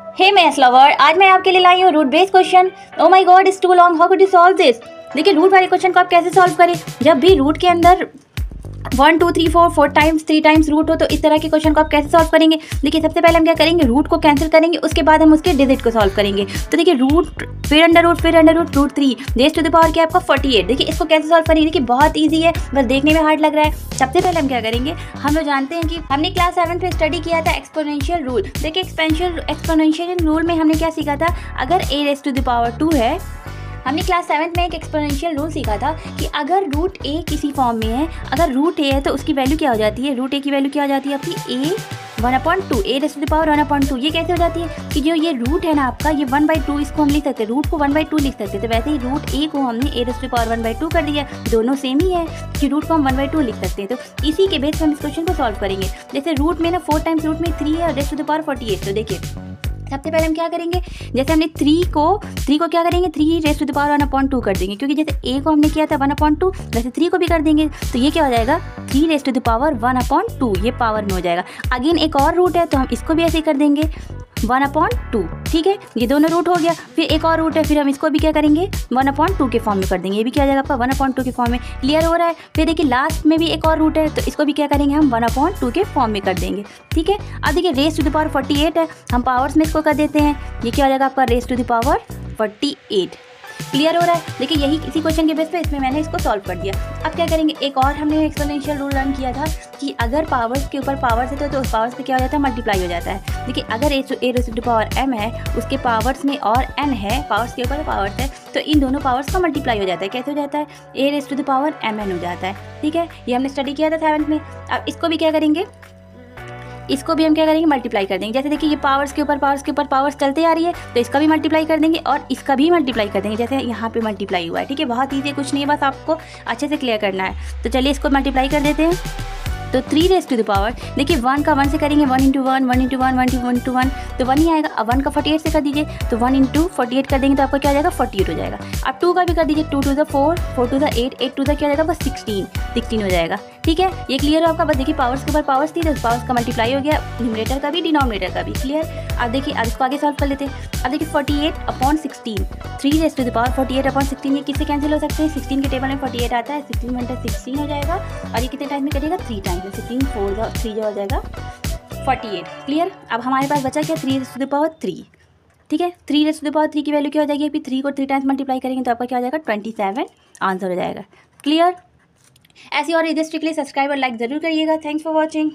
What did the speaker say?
हे maths lover, आज मैं आपके लिए लाई हूँ root based question. Oh my god, it's too long, how could you solve this. देखिए रूट वाले क्वेश्चन को आप कैसे सॉल्व करें। जब भी रूट के अंदर 1 2 3 4 4 टाइम्स 3 टाइम्स रूट हो तो इस तरह के क्वेश्चन को आप कैसे सॉल्व करेंगे। देखिए सबसे पहले हम क्या करेंगे, रूट को कैंसिल करेंगे, उसके बाद हम उसके डिजिट को सॉल्व करेंगे। तो देखिए रूट फिर under root root 3 raise to the power क्या आपका 48। देखिए इसको कैसे सॉल्व करेंगे, देखिए बहुत ईजी है, बस देखने में हार्ड लग रहा है। सबसे पहले हम क्या करेंगे, हम लोग जानते हैं कि हमने क्लास 7 में स्टडी किया था एक्सपोनेंशियल रूल। देखिए एक्सपोनेंशियल रूल में हमने क्या सीखा था, अगर a raise to the power 2 है, हमने क्लास 7 में एक एक्सपोनेंशियल रूल सीखा था कि अगर रूट ए किसी फॉर्म में है, अगर रूट ए है तो उसकी वैल्यू क्या हो जाती है, रूट ए की वैल्यू क्या हो जाती है आपकी a 1/2, a raise to the power 1/2। ये कैसे हो जाती है कि जो ये रूट है ना आपका, ये 1/2 इसको हम लिख सकते हैं, रूट को 1/2 लिख सकते हैं। तो वैसे ही रूट ए को हमने a raise to the power 1/2 कर दिया, दोनों सेम ही है कि रूट को हम 1/2 लिख सकते हैं। तो इसी के बेस पर हम इस क्वेश्चन को सॉल्व करेंगे। जैसे रूट में ना 4 टाइम्स रूट में 3 है और रेज़ टू द पावर 48। तो देखिए सबसे पहले हम क्या करेंगे, जैसे हमने 3 को क्या करेंगे, 3 रेज़ टू द पावर 1/2 कर देंगे, क्योंकि जैसे a को हमने किया था 1/2, वैसे 3 को भी कर देंगे। तो ये क्या हो जाएगा, 3 रेज़ टू द पावर 1/2, ये पावर में हो जाएगा। अगेन एक और रूट है तो हम इसको भी ऐसे कर देंगे 1/2, ठीक है, ये दोनों रूट हो गया। फिर एक और रूट है, फिर हम इसको भी क्या करेंगे 1/2 के फॉर्म में कर देंगे, ये भी क्या हो जाएगा आपका 1/2 के फॉर्म में। क्लियर हो रहा है। फिर देखिए लास्ट में भी एक और रूट है तो इसको भी क्या करेंगे हम 1/2 के फॉर्म में कर देंगे, ठीक है। अब देखिए रेज़ टू द पावर 48 है, हम पावर्स में इसको कर देते हैं, ये क्या हो जाएगा आपका raise to the power 48। Clear हो रहा है। देखिए यही इसी क्वेश्चन के बेस पे इसमें मैंने इसको सॉल्व कर दिया। अब क्या करेंगे, एक और हमने एक्सपोनेंशियल रूल लर्न किया था कि अगर पावर्स के ऊपर पावर्स है तो उस पावर्स पे क्या हो जाता है, मल्टीप्लाई हो जाता है। देखिए अगर a raise to the power m है, उसके पावर्स में और n है, पावर्स के ऊपर पावर्स है, तो इन दोनों पावर्स का मल्टीप्लाई हो जाता है। कैसे हो जाता है, a raise to the power mn हो जाता है, ठीक है। ये हमने स्टडी किया था 7th में। अब इसको भी क्या करेंगे, इसको भी हम क्या करेंगे मल्टीप्लाई कर देंगे। जैसे देखिए ये पावर्स के ऊपर पावर्स चलते आ रही है, तो इसका भी मल्टीप्लाई कर देंगे और इसका भी मल्टीप्लाई कर देंगे, जैसे यहाँ पे मल्टीप्लाई हुआ है, ठीक है। बहुत ईजी, कुछ नहीं है, बस आपको अच्छे से क्लियर करना है। तो चलिए इसको मल्टीप्लाई कर देते हैं। तो 3 रेज़ टू द पावर, देखिए 1 का 1 से करेंगे, 1 × 1 1 × 1 1 × 1 तो 1 ही आएगा। अब 1 का 48 से कर दीजिए, तो 1 × 48 कर देंगे तो आपका क्या हो जाएगा 48 हो जाएगा। अब 2 का भी कर दीजिए, 2 to the 4 4 to the 8 8 to the क्या हो जाएगा आपका 16 हो जाएगा, ठीक है। ये क्लियर हो आपका। बस देखिए पावर्स के ऊपर पावर्स थी तो पावर्स का मल्टीप्लाई हो गया, न्यूमरेटर का भी डिनोमिनेटर का भी। क्लियर। अब देखिए अब इसको आगे सॉल्व कर लेते हैं। अब देखिए 48/16, 3 रेज़ टू द पावर 48/16, ये किससे कैंसिल हो सकते हैं, 16 के टेबल में 48 आता है, 16 × 16 हो जाएगा। और ये कितने टाइम में करिएगा, 3 टाइम में, 16 4 3 जो हो जाएगा 48। क्लियर। अब हमारे पास बचा क्या, 3 रेज़ टू द पावर 3, ठीक है। 3 रेज़ टू द पावर 3 की वैल्यू क्या हो जाएगी, फिर 3 को 3 टाइम्स मल्टीप्लाई करेंगे तो आपका क्या हो जाएगा 27 आंसर हो जाएगा। क्लियर। ऐसी और इधर स्ट्रिक्टली सब्सक्राइब और लाइक ज़रूर करिएगा। Thanks for watching.